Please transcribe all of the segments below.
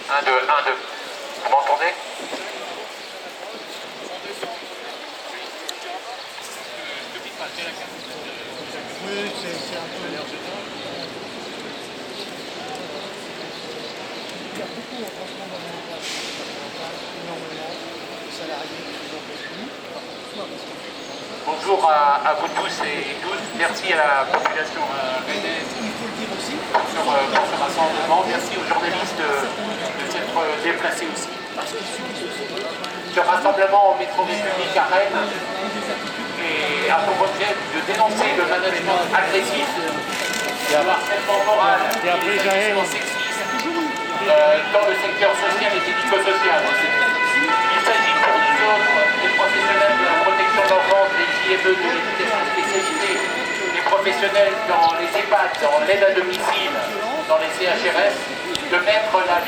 1, 2, 1, 2. Vous m'entendez? Oui, c'est un peu énergétique. Il y a beaucoup en transport dans mon place, énormément de salariés qui n'en peuvent plus, soit parce que Bonjour à vous tous et toutes. Merci à la population rennaise il faut le dire aussi. pour ce rassemblement. Merci aux journalistes de s'être déplacés aussi. Ce rassemblement au métro République à Rennes et a pour objet de dénoncer le management agressif, le harcèlement moral et les agissements sexistes dans le secteur social et médico-social. Il s'agit pour nous autres, des professionnels de la protection de l'enfance, des IME de l'éducation spécialisée, des professionnels dans les EHPAD, dans l'aide à domicile, dans les CHRS, de mettre la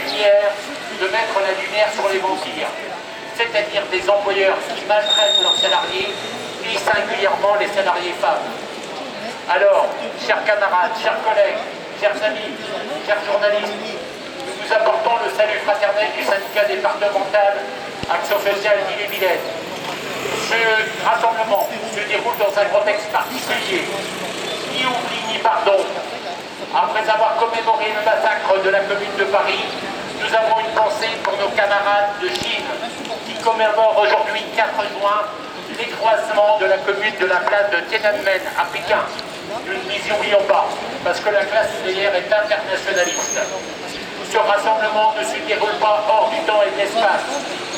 lumière sur les vampires, c'est-à-dire des employeurs qui maltraitent leurs salariés et singulièrement les salariés femmes. Alors, chers camarades, chers collègues, chers amis, chers journalistes, nous apportons le salut fraternel du syndicat départemental Action sociale d'Ille-et-Vilaine. Ce rassemblement se déroule dans un contexte particulier, ni oubli ni pardon. Après avoir commémoré le massacre de la commune de Paris, nous avons une pensée pour nos camarades de Chine qui commémorent aujourd'hui 4 juin l'écrasement de la commune de la place de Tiananmen à Pékin. Nous ne n'y oublions pas, parce que la classe ouvrière est internationaliste. Ce rassemblement ne se déroule pas hors du temps et de l'espace.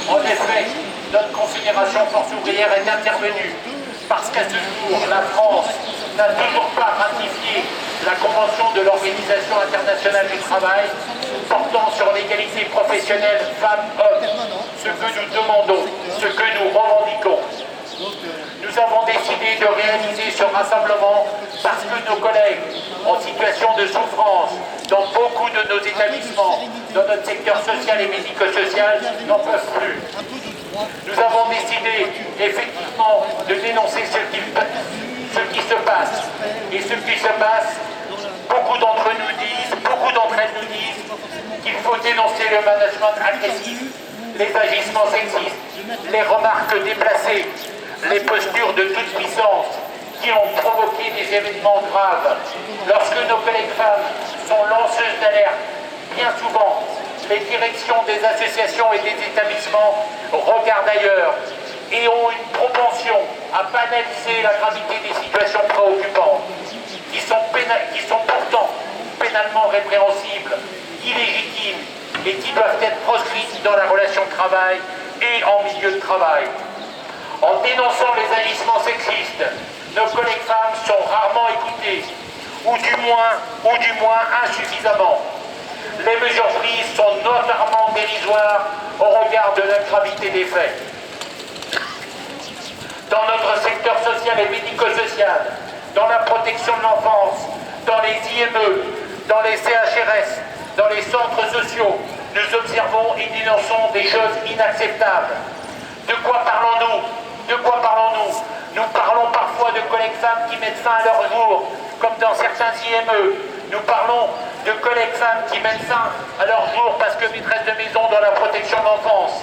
En effet, notre confédération force ouvrière est intervenue parce qu'à ce jour, la France n'a toujours pas ratifié la Convention de l'Organisation internationale du travail portant sur l'égalité professionnelle femmes-hommes. Ce que nous demandons, ce que nous revendiquons. Nous avons décidé de réaliser ce rassemblement parce que nos collègues en situation de souffrance dans beaucoup de nos établissements, dans notre secteur social et médico-social, n'en peuvent plus. Nous avons décidé effectivement de dénoncer ce qui se passe. Et ce qui se passe, beaucoup d'entre elles nous disent qu'il faut dénoncer le management agressif, les agissements sexistes, les remarques déplacées, les postures de toute puissance qui ont provoqué des événements graves. Lorsque nos collègues femmes sont lanceuses d'alerte, bien souvent, les directions des associations et des établissements regardent ailleurs et ont une propension à banaliser la gravité des situations préoccupantes, qui sont pourtant pénalement répréhensibles, illégitimes et qui doivent être proscrites dans la relation de travail et en milieu de travail. En dénonçant les agissements sexistes, nos collègues femmes sont rarement écoutées, ou du moins insuffisamment. Les mesures prises sont notamment dérisoires au regard de la gravité des faits. Dans notre secteur social et médico-social, dans la protection de l'enfance, dans les IME, dans les CHRS, dans les centres sociaux, nous observons et dénonçons des choses inacceptables. De quoi parlons-nous? Nous parlons parfois de collègues femmes qui mettent fin à leur jour, comme dans certains IME. Nous parlons de collègues femmes qui mettent fin à leur jour parce que maîtresses de maison dans la protection de l'enfance.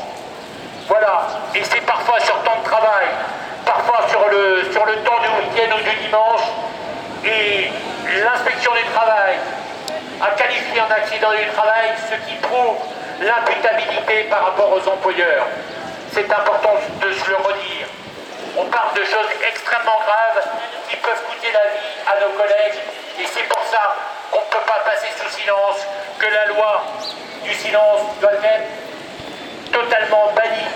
Voilà, et c'est parfois sur temps de travail, parfois sur le temps du week-end ou du dimanche. Et l'inspection du travail a qualifié en accident du travail ce qui prouve l'imputabilité par rapport aux employeurs. C'est important de se le redire. On parle de choses extrêmement graves qui peuvent coûter la vie à nos collègues et c'est pour ça qu'on ne peut pas passer sous silence que la loi du silence doit être totalement bannie.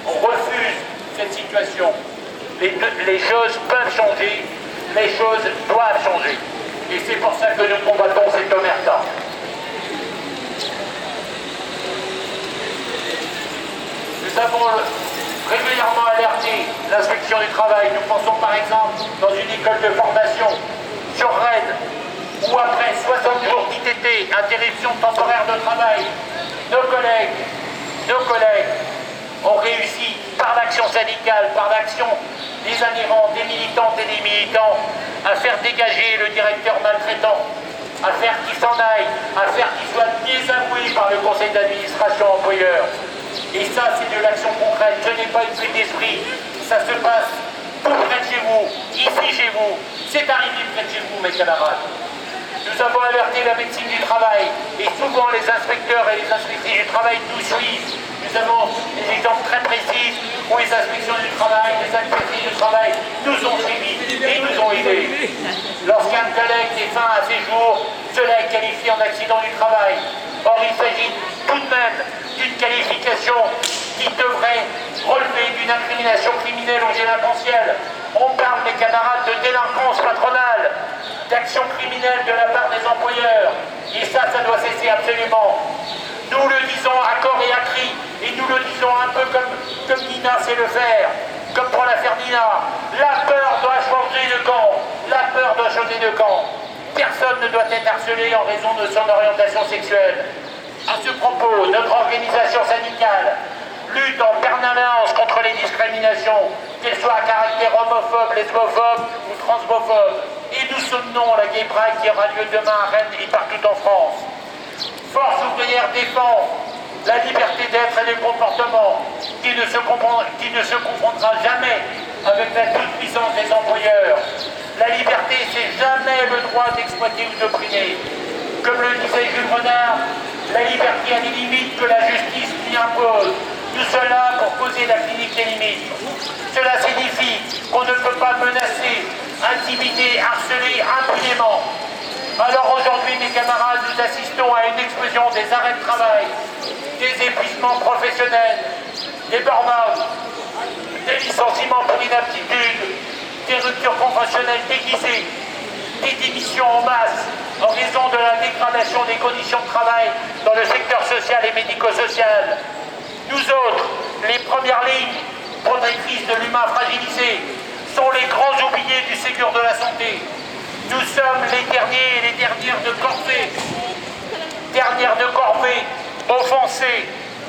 On refuse cette situation. Les choses peuvent changer, les choses doivent changer. Et c'est pour ça que nous combattons cette omerta. Nous avons régulièrement alerté l'inspection du travail. Nous pensons par exemple dans une école de formation sur Rennes où après 60 jours d'ITT, interruption temporaire de travail, nos collègues ont réussi par l'action syndicale, par l'action des adhérents, des militantes et des militants à faire dégager le directeur maltraitant, à faire qu'il s'en aille, à faire qu'il soit désavoué par le conseil d'administration. employeurs. Et ça, c'est de l'action concrète, ce n'est pas une vue d'esprit, ça se passe tout près de chez vous, ici chez vous, c'est arrivé près de chez vous, mes camarades. Nous avons alerté la médecine du travail, et souvent les inspecteurs et les inspectrices du travail nous suivent. Nous avons des exemples très précis où les inspections du travail, les inspectrices du travail nous ont suivis et nous ont aidés. Lorsqu'un collègue met fin à ses jours, cela est qualifié en accident du travail. Or, il s'agit tout de même d'une qualification qui devrait relever d'une incrimination criminelle ou délinquentielle. On parle, mes camarades, de délinquance patronale, d'action criminelle de la part des employeurs. Et ça doit cesser absolument. Nous le disons à corps et à cri, et nous le disons un peu comme Nina sait le faire, comme pour l'affaire Nina. La peur doit changer de camp. La peur doit changer de camp. Personne ne doit être harcelé en raison de son orientation sexuelle. À ce propos, notre organisation syndicale lutte en permanence contre les discriminations, qu'elles soient à caractère homophobe, lesbophobe ou transbophobe. Et nous soutenons la Gay Pride qui aura lieu demain à Rennes et partout en France. Force ouvrière défend la liberté d'être et de comportement qui ne se confrontera jamais avec la toute-puissance des employeurs. La liberté, c'est jamais le droit d'exploiter ou d'opprimer. Comme le disait Jules Renard, la liberté a des limites que la justice lui impose. Nous sommes là pour poser la clinique des limites. Cela signifie qu'on ne peut pas menacer, intimider, harceler impunément. Alors aujourd'hui, mes camarades, nous assistons à une explosion des arrêts de travail, des épuisements professionnels, des burn-out, des licenciements pour inaptitude, des ruptures conventionnelles déguisées, des démissions en masse en raison de la dégradation des conditions de travail dans le secteur social et médico-social. Nous autres, les premières lignes protectrices de l'humain fragilisé, sont les grands oubliés du Ségur de la santé. Nous sommes les derniers et les dernières de corvée. Dernières de corvée, offensés,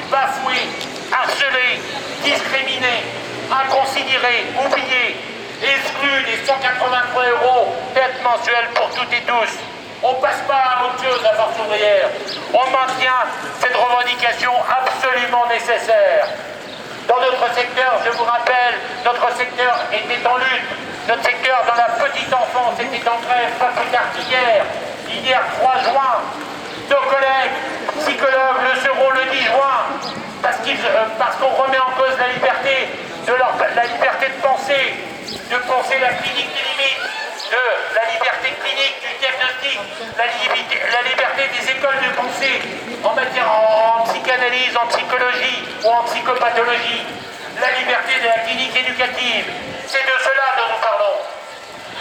bafoués, harcelés, discriminés, inconsidérés, oubliés, exclus des 183 € d'aide mensuelle pour toutes et tous. On ne passe pas à autre chose à force ouvrière. On maintient cette revendication absolument nécessaire. Dans notre secteur, je vous rappelle, notre secteur était en lutte. Notre secteur dans la petite enfance était en grève, pas plus tard qu'hier. Hier, 3 juin, nos collègues psychologues le seront le 10 juin, parce qu'on remet en cause la liberté de penser la clinique des limites, la liberté clinique du diagnostic, la liberté des écoles de pensée en psychanalyse, en psychologie ou en psychopathologie, la liberté de la clinique éducative. C'est de cela dont nous parlons.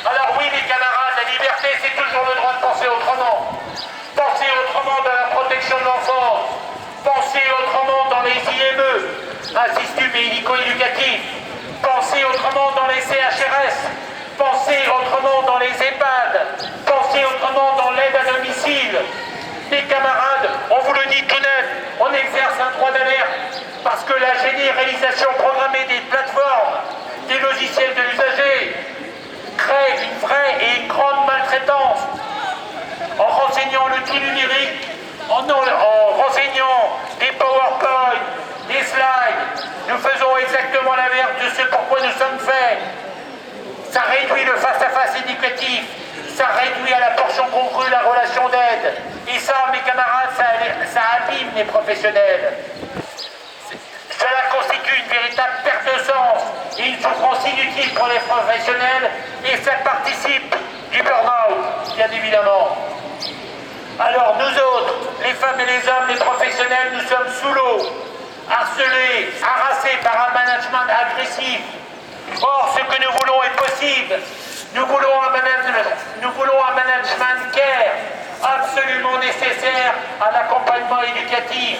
Alors oui, mes camarades, la liberté, c'est toujours le droit de penser autrement. Penser autrement dans la protection de l'enfance. Penser autrement dans les IME, instituts médico-éducatifs. Penser autrement dans les CHRS. Penser autrement dans les EHPAD. Penser autrement dans l'aide à domicile. Mes camarades, on vous le dit tout net, on exerce un droit d'alerte parce que la généralisation programmée des plateformes, des logiciels de l'usager, crée une vraie et une grande maltraitance. En renseignant le tout numérique, en renseignant des PowerPoint, des slides, nous faisons exactement l'inverse de ce pourquoi nous sommes faits. Ça réduit le face-à-face éducatif, ça réduit à la portion congrue la relation d'aide. Et ça, mes camarades, ça abîme les professionnels. Cela constitue une véritable perte de sens et une souffrance inutile pour les professionnels et ça participe du burn-out, bien évidemment. Alors nous autres, les femmes et les hommes, les professionnels, nous sommes sous l'eau, harcelés, harassés par un management agressif. Or, ce que nous voulons est possible. Nous voulons un management care absolument nécessaire à l'accompagnement éducatif,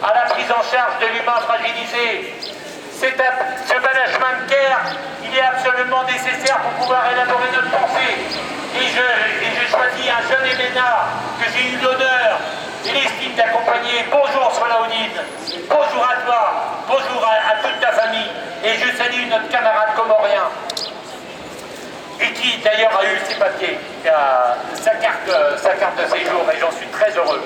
à la prise en charge de l'humain fragilisé. Ce management care, il est absolument nécessaire pour pouvoir élaborer notre pensée. Et je choisis un jeune éménard que j'ai eu l'honneur et l'estime d'accompagner. Bonjour Solaounine, bonjour à toi, bonjour à toute ta famille. Et je salue notre camarade comorien. Et qui d'ailleurs a eu ses papiers, qui a sa carte de séjour, et j'en suis très heureux.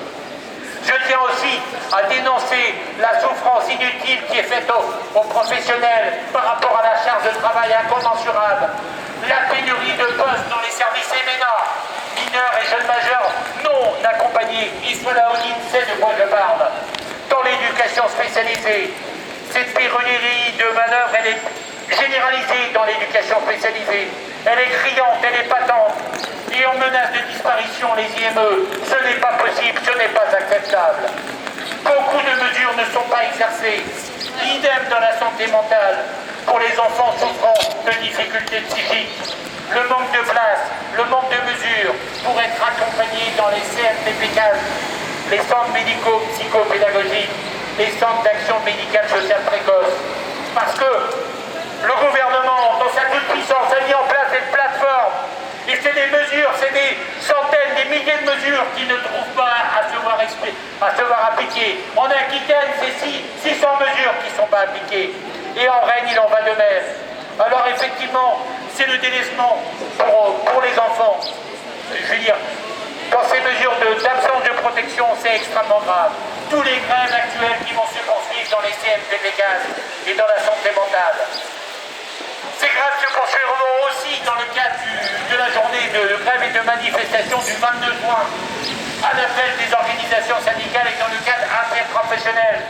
Je tiens aussi à dénoncer la souffrance inutile qui est faite aux professionnels par rapport à la charge de travail incommensurable, la pénurie de postes dans les services MNA, mineurs et jeunes majeurs non accompagnés, Issoula Odine sait de quoi je parle, dans l'éducation spécialisée. Cette pénurie de manœuvre, elle est généralisée dans l'éducation spécialisée. Elle est criante, elle est patente. Et on menace de disparition les IME. Ce n'est pas possible, ce n'est pas acceptable. Beaucoup de mesures ne sont pas exercées. Idem dans la santé mentale pour les enfants souffrant de difficultés psychiques. Le manque de place, le manque de mesures pour être accompagnés dans les CMPP, les centres médico-psychopédagogiques, les centres d'action médicale sociale précoce. Parce que le gouvernement, dans sa toute-puissance, a mis en place cette plateforme. Et c'est des mesures, c'est des centaines, des milliers de mesures qui ne trouvent pas à se voir appliquer. En Aquitaine, c'est 600 mesures qui ne sont pas appliquées. Et en Rennes, il en va de même. Alors effectivement, c'est le délaissement pour les enfants. Je veux dire, dans ces mesures d'absence de protection, c'est extrêmement grave. Tous les grèves actuelles qui vont se poursuivre dans les CMPP et dans la santé mentale. Ces grèves se poursuivront aussi dans le cadre de la journée de grève et de manifestation du 22 juin à l'appel des organisations syndicales et dans le cadre interprofessionnel.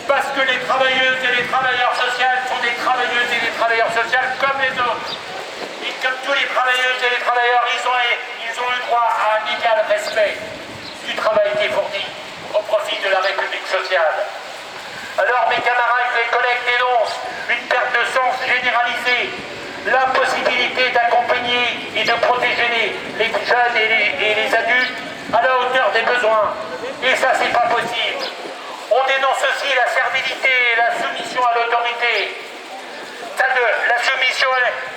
Parce que les travailleuses et les travailleurs sociaux sont des travailleuses et des travailleurs sociaux comme les autres. Et comme tous les travailleuses et les travailleurs, ils ont eu droit à un égal respect du travail qui est fourni au profit de la République sociale. Alors mes camarades, mes collègues dénoncent une perte de sens généralisée, l'impossibilité d'accompagner et de protéger les jeunes et les adultes à la hauteur des besoins. Et ça, c'est pas possible. On dénonce aussi la servilité et la soumission à l'autorité. La soumission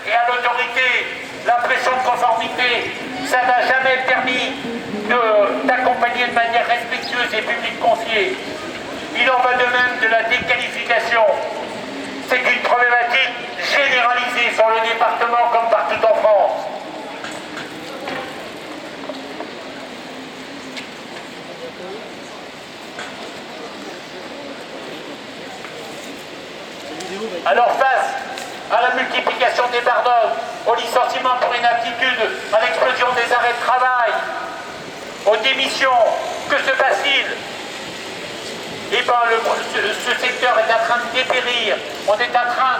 et à l'autorité, la pression de conformité, ça n'a jamais permis d'accompagner de manière respectueuse et publique confiée. Il en va de même de la déqualification. C'est une problématique généralisée sur le département comme partout en France. Alors face à la multiplication des bardeaux, au licenciement pour inaptitude, à l'explosion des arrêts de travail, aux démissions, que se passe-t-il? Eh bien, ce secteur est en train de dépérir, on est en train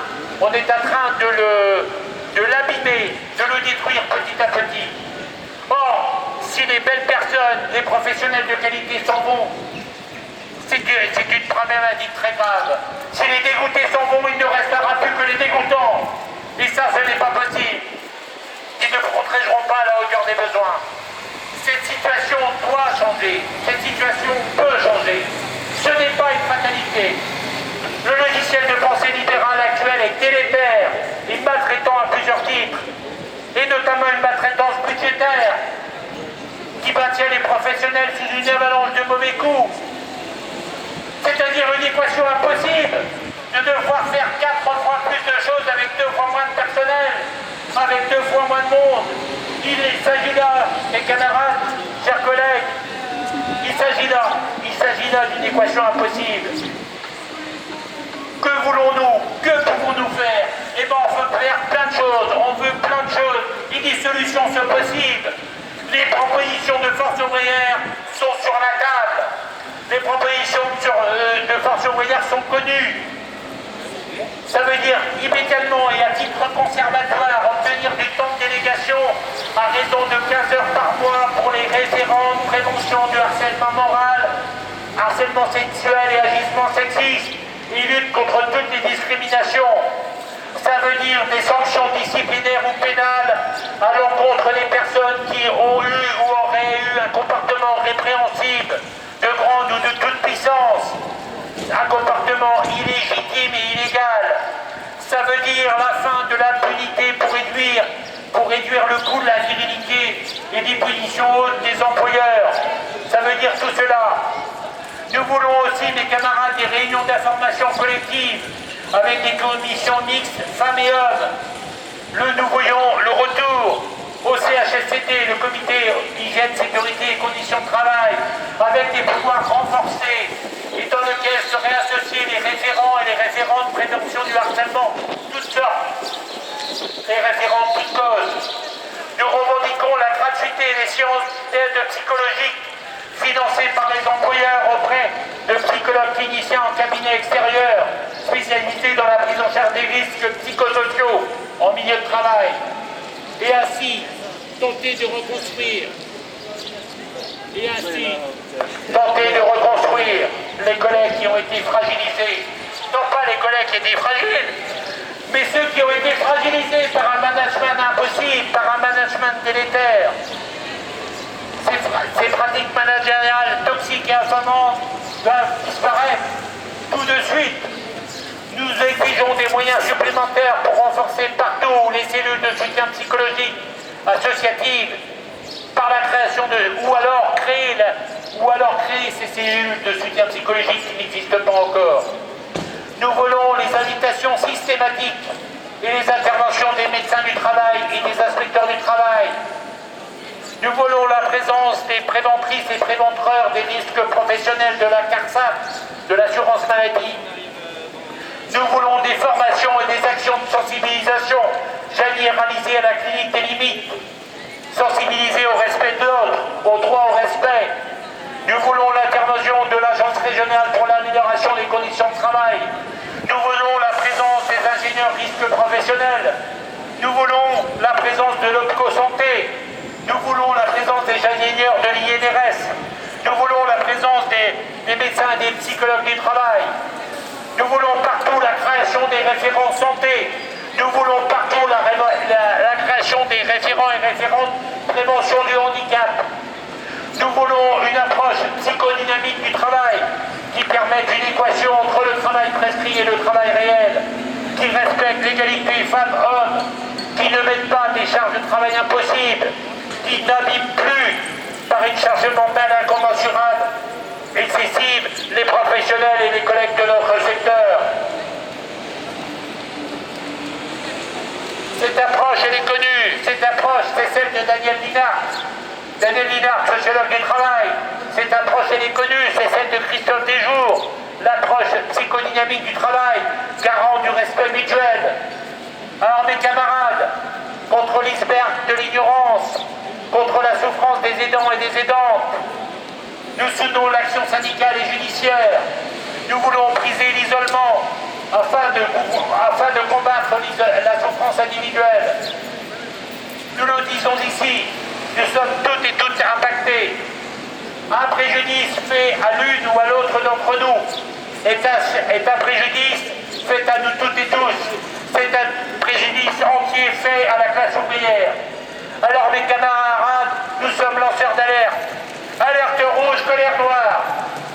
de l'abîmer, de le détruire petit à petit. Or, si les belles personnes, les professionnels de qualité s'en vont, c'est une problématique très grave. Si les dégoûtés s'en vont, il ne restera plus que les dégoûtants. Et ça, ce n'est pas possible. Ils ne protégeront pas à la hauteur des besoins. Cette situation doit changer. Cette situation peut changer. Ce n'est pas une fatalité. Le logiciel de pensée libérale actuel est délétère et maltraitant à plusieurs titres, et notamment une maltraitance budgétaire qui maintient les professionnels sous une avalanche de mauvais coups. C'est-à-dire une équation impossible de devoir faire 4 fois plus de choses avec 2 fois moins de personnel, avec 2 fois moins de monde. Il s'agit là, mes camarades, chers collègues, il s'agit là d'une équation impossible. Que voulons-nous? Que pouvons-nous faire? Eh bien, on veut faire plein de choses, et des solutions sont possibles. Les propositions de Force ouvrière sont sur la table. Les propositions de Force ouvrière sont connues. Ça veut dire immédiatement et à titre conservatoire obtenir du temps de délégation à raison de 15 heures par mois pour les référents de prévention du harcèlement moral, harcèlement sexuel et agissement sexiste, et lutte contre toutes les discriminations. Ça veut dire des sanctions disciplinaires ou pénales à l'encontre des personnes qui ont eu ou auraient eu un comportement répréhensible de grande ou de toute puissance, un comportement illégitime et illégal. Ça veut dire la fin de l'impunité pour réduire le coût de la virilité et des punitions hautes des employeurs. Ça veut dire tout cela. Nous voulons aussi, mes camarades, des réunions d'information collective avec des commissions mixtes, femmes et hommes. Nous voyons le retour au CHSCT, le comité hygiène, sécurité et conditions de travail, avec des pouvoirs renforcés, et dans lequel seraient associés les référents et les référents de prévention du harcèlement, toutes sortes, les référents de toutes causes. Nous revendiquons la gratuité des séances d'aide psychologique financées par les employeurs auprès de psychologues cliniciens en cabinet extérieur, spécialisés dans la prise en charge des risques psychosociaux en milieu de travail. Et ainsi, tenter de reconstruire les collègues qui ont été fragilisés. Non pas les collègues qui étaient fragiles, mais ceux qui ont été fragilisés par un management impossible, par un management délétère. Ces pratiques managériales toxiques et infamantes doivent disparaître tout de suite. Nous exigeons des moyens supplémentaires pour renforcer partout les cellules de soutien psychologique associatives par la création de... ou alors créer ces cellules de soutien psychologique qui n'existent pas encore. Nous voulons les invitations systématiques et les interventions des médecins du travail et des inspecteurs du travail. Nous voulons la présence des préventrices et préventeurs des risques professionnels de la CARSAT, de l'assurance maladie. Nous voulons des formations et des actions de sensibilisation généralisées à la clinique des limites, sensibiliser au respect de l'autre, au droit au respect. Nous voulons l'intervention de l'Agence régionale pour l'amélioration des conditions de travail. Nous voulons la présence des ingénieurs risques professionnels. Nous voulons la présence de l'OPCO-Santé. Nous voulons la présence des ingénieurs de l'INRS. Nous voulons la présence des médecins et des psychologues du travail. Nous voulons partout la création des référents santé. Nous voulons partout la création des référents et référentes prévention du handicap. Nous voulons une approche psychodynamique du travail qui permette une équation entre le travail prescrit et le travail réel, qui respecte l'égalité femmes-hommes, qui ne mette pas des charges de travail impossibles, qui n'abîme plus par une charge mentale incommensurable, excessive, les professionnels et les collègues de notre secteur. Cette approche, elle est connue. Cette approche, c'est celle de Daniel Linhart. Daniel Linhart, sociologue du travail. Cette approche, elle est connue. C'est celle de Christophe Desjours. L'approche psychodynamique du travail, garant du respect mutuel. Alors, mes camarades, contre l'iceberg de l'ignorance, contre la souffrance des aidants et des aidantes, nous soutenons l'action syndicale et judiciaire. Nous voulons briser l'isolement afin de combattre la souffrance individuelle. Nous le disons ici, nous sommes toutes et toutes impactés. Un préjudice fait à l'une ou à l'autre d'entre nous est un préjudice fait à nous toutes et tous. C'est un préjudice entier fait à la classe ouvrière. Alors mes camarades, nous sommes lanceurs d'alerte. Alerte rouge, colère noire.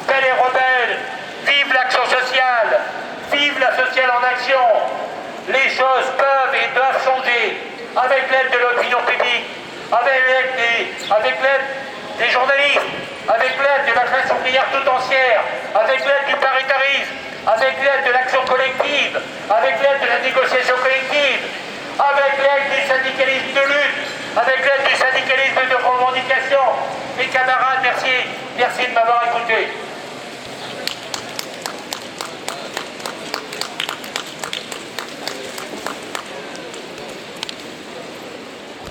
Belle et rebelle, vive l'action sociale, vive la sociale en action. Les choses peuvent et doivent changer avec l'aide de l'opinion publique, avec l'aide des journalistes, avec l'aide de la classe ouvrière tout entière, avec l'aide du paritarisme, avec l'aide de l'action collective, avec l'aide de la négociation collective, avec l'aide du syndicalisme de lutte, avec l'aide du syndicalisme